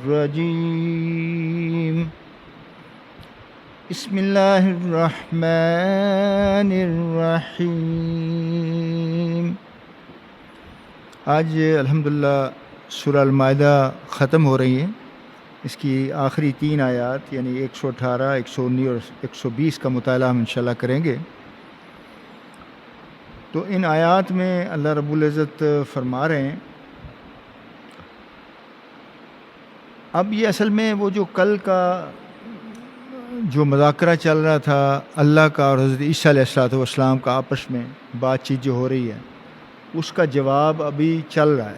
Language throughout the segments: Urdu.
الرجیم بسم اللہ الرحمن الرحیم۔ آج الحمدللہ سورہ المائدہ ختم ہو رہی ہے۔ اس کی آخری 3 آیات یعنی 118، 119 اور 120 کا مطالعہ ہم انشاءاللہ کریں گے۔ تو ان آیات میں اللہ رب العزت فرما رہے ہیں، اب یہ اصل میں وہ جو کل کا جو مذاکرہ چل رہا تھا اللہ کا اور حضرت عیسیٰ علیہ السلام کا آپس میں بات چیت جو ہو رہی ہے، اس کا جواب ابھی چل رہا ہے۔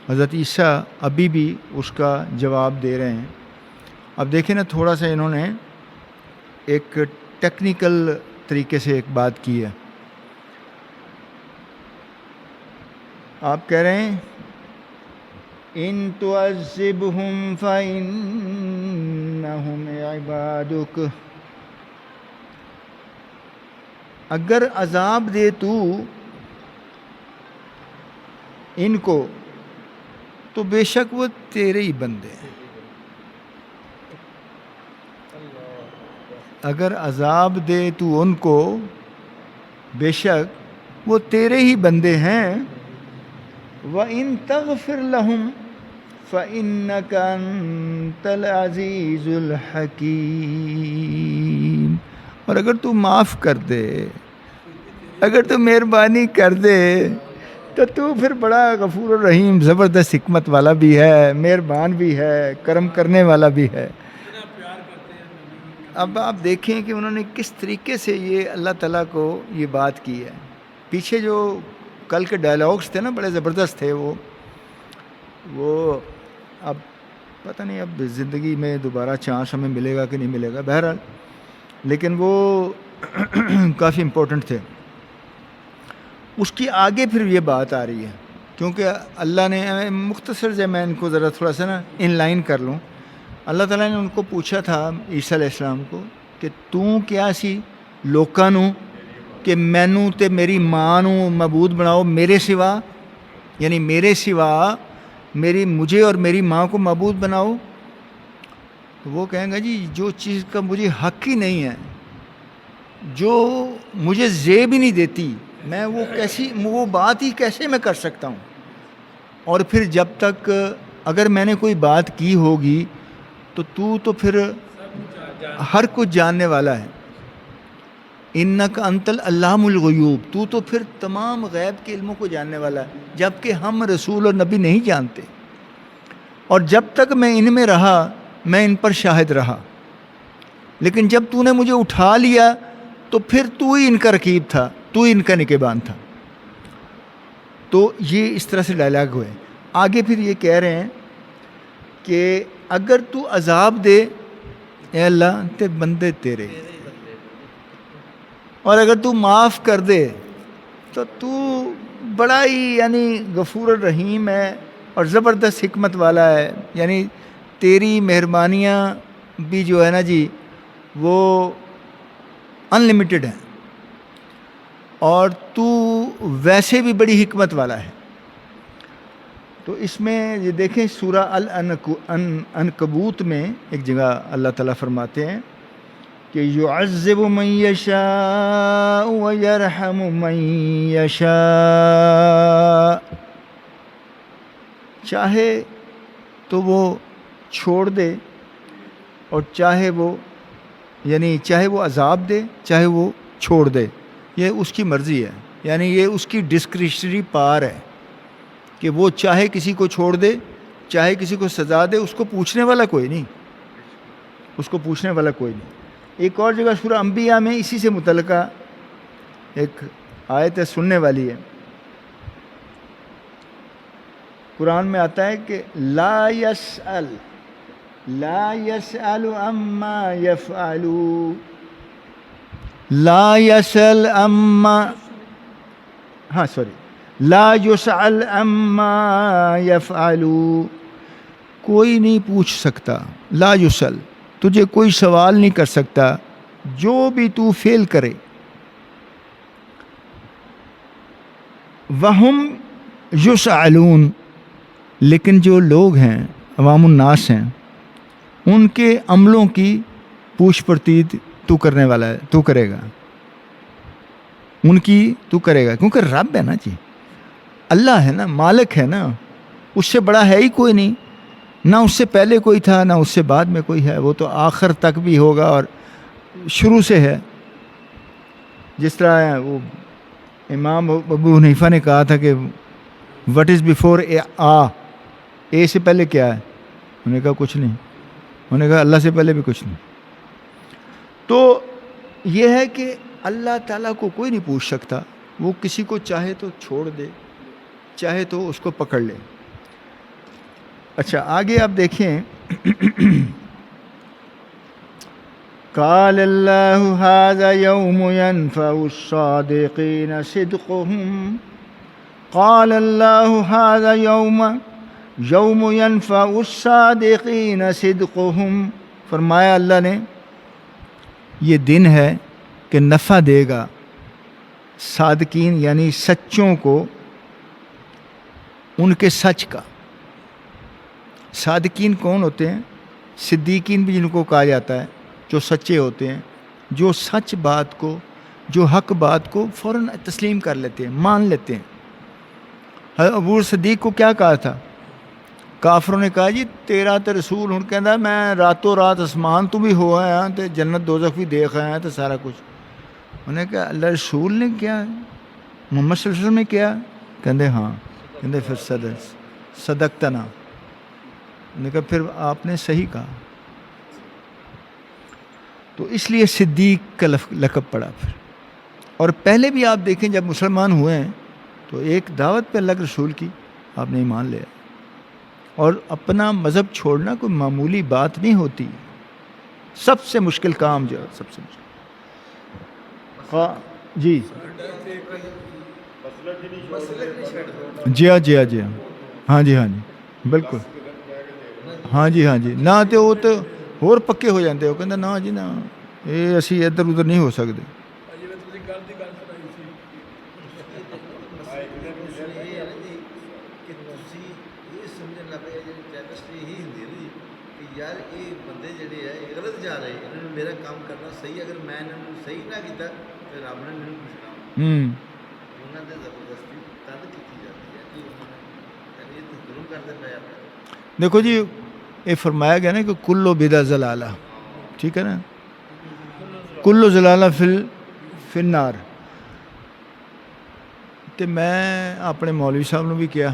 حضرت عیسیٰ ابھی بھی اس کا جواب دے رہے ہیں۔ اب دیکھیں نا، تھوڑا سا انہوں نے ایک ٹیکنیکل طریقے سے ایک بات کی ہے۔ آپ کہہ رہے ہیں ان تعذبہم فإنہم عبادک، اگر عذاب دے تو ان کو تو بے شک وہ تیرے ہی بندے ہیں۔ اگر عذاب دے تو ان کو بے شک وہ تیرے ہی بندے ہیں۔ وَإِن تَغْفِرْ لَهُمْ فَإِنَّكَ أَنْتَ الْعَزِيزُ الْحَكِيمُ، اور اگر تو معاف کر دے، اگر تو مہربانی کر دے تو پھر بڑا غفور الرحیم، زبردست حکمت والا بھی ہے، مہربان بھی ہے، کرم کرنے والا بھی ہے۔ اب آپ دیکھیں کہ انہوں نے کس طریقے سے یہ اللہ تعالیٰ کو یہ بات کی ہے۔ پیچھے جو کل کے ڈائلاگس تھے نا، بڑے زبردست تھے وہ اب پتہ نہیں اب زندگی میں دوبارہ چانس ہمیں ملے گا کہ نہیں ملے گا، بہرحال لیکن وہ کافی امپورٹنٹ تھے۔ اس کی آگے پھر یہ بات آ رہی ہے، کیونکہ اللہ نے مختصر سے میں ان کو ذرا تھوڑا سا نا ان لائن کر لوں۔ اللہ تعالیٰ نے ان کو پوچھا تھا عیسیٰ علیہ السلام کو کہ تو کیا سی لوکاں نوں کہ مینوں تے میری ماں نوں معبود بناؤ میرے سوا، یعنی میرے سوا مجھے اور میری ماں کو معبود بناؤ۔ تو وہ کہیں گا جی جو چیز کا مجھے حق ہی نہیں ہے، جو مجھے زیب ہی نہیں دیتی، میں وہ بات ہی کیسے میں کر سکتا ہوں؟ اور پھر جب تک اگر میں نے کوئی بات کی ہوگی تو پھر ہر کچھ جاننے والا ہے۔ انک انت العلام الغیوب، تو پھر تمام غیب کے علموں کو جاننے والا ہے، جبکہ ہم رسول اور نبی نہیں جانتے۔ اور جب تک میں ان میں رہا میں ان پر شاہد رہا، لیکن جب تو نے مجھے اٹھا لیا تو پھر تو ہی ان کا رقیب تھا، تو ہی ان کا نگہبان تھا۔ تو یہ اس طرح سے ڈائلاگ ہوئے۔ آگے پھر یہ کہہ رہے ہیں کہ اگر تو عذاب دے اے اللہ تے بندے تیرے، اور اگر تو معاف کر دے تو بڑا ہی یعنی غفور الرحیم ہے اور زبردست حکمت والا ہے، یعنی تیری مہربانیاں بھی جو ہے نا جی وہ ان لمیٹڈ ہیں، اور تو ویسے بھی بڑی حکمت والا ہے۔ تو اس میں یہ دیکھیں سورہ العنکبوت میں ایک جگہ اللہ تعالیٰ فرماتے ہیں کہ یعذب من یشاء ویرحم من یشاء، چاہے تو وہ چھوڑ دے اور چاہے وہ عذاب دے، چاہے وہ چھوڑ دے، یہ اس کی مرضی ہے، یعنی یہ اس کی ڈسکریشنری پار ہے کہ وہ چاہے کسی کو چھوڑ دے، چاہے کسی کو سزا دے، اس کو پوچھنے والا کوئی نہیں۔ ایک اور جگہ سورہ انبیاء میں اسی سے متعلقہ ایک آیت سننے والی ہے۔ قرآن میں آتا ہے کہ لا يسأل عما يفعل، لا يسأل عما يفعل، کوئی نہیں پوچھ سکتا، لا يسأل، تجھے کوئی سوال نہیں کر سکتا جو بھی تو فعل کرے۔ وہم یسألون، لیکن جو لوگ ہیں عوام الناس ہیں ان کے عملوں کی پوچھ پرتیت تو کرنے والا ہے، تو کرے گا، ان کی تو کرے گا، کیونکہ رب ہے نا جی، اللہ ہے نا، مالک ہے نا، اس سے بڑا ہے ہی کوئی نہیں، نہ اس سے پہلے کوئی تھا نہ اس سے بعد میں کوئی ہے، وہ تو آخر تک بھی ہوگا اور شروع سے ہے۔ جس طرح وہ امام ابو حنیفہ نے کہا تھا کہ وٹ از بیفور اے سے پہلے کیا ہے؟ انہوں نے کہا کچھ نہیں، انہوں نے کہا اللہ سے پہلے بھی کچھ نہیں۔ تو یہ ہے کہ اللہ تعالیٰ کو کوئی نہیں پوچھ سکتا، وہ کسی کو چاہے تو چھوڑ دے، چاہے تو اس کو پکڑ لے۔ اچھا آگے آپ دیکھیں، قال اللہ ھذا یوم ینفع الصادقین صدقہم، قال اللہ ھذا یوم ینفع الصادقین صدقہم، فرمایا اللہ نے یہ دن ہے کہ نفع دے گا صادقین یعنی سچوں کو ان کے سچ کا۔ صادقین کون ہوتے ہیں؟ صدیقین بھی جن کو کہا جاتا ہے، جو سچے ہوتے ہیں، جو سچ بات کو، جو حق بات کو فوراً تسلیم کر لیتے ہیں، مان لیتے ہیں۔ حضرت ابو صدیق کو کیا کہا تھا؟ کافروں نے کہا جی تیرا تے رسول ہوں کہندا میں راتوں رات آسمان تو بھی ہو آیا تے جنت دوزخ بھی دیکھ آیا تے سارا کچھ۔ انہوں نے کہا اللہ رسول نے کیا، محمد صلی اللہ علیہ وسلم نے کیا؟ کہندے ہاں، کہندے پھر صدقتنا، انہوں نے کہا پھر آپ نے صحیح کہا۔ تو اس لیے صدیق کا لقب پڑا پھر۔ اور پہلے بھی آپ دیکھیں جب مسلمان ہوئے ہیں تو ایک دعوت پہ اللہ کے رسول کی آپ نے ایمان لیا، اور اپنا مذہب چھوڑنا کوئی معمولی بات نہیں ہوتی، سب سے مشکل کام جو ہے، سب سے مشکل۔ جی جی ہاں جی ہاں جی ہاں جی ہاں جی بالکل، ہاں جی ہاں جی، نہ تو وہ تو اور پکے ہو جاتے، وہ کہندا نہ جی نہ یہ اسی ادھر ادھر نہیں ہو سکتے۔ دیکھو جی یہ فرمایا گیا نا کہ کلو بدع ضلالہ، ٹھیک ہے نا، کلو ضلالہ فی النار۔ تو میں اپنے مولوی صاحب نے بھی کیا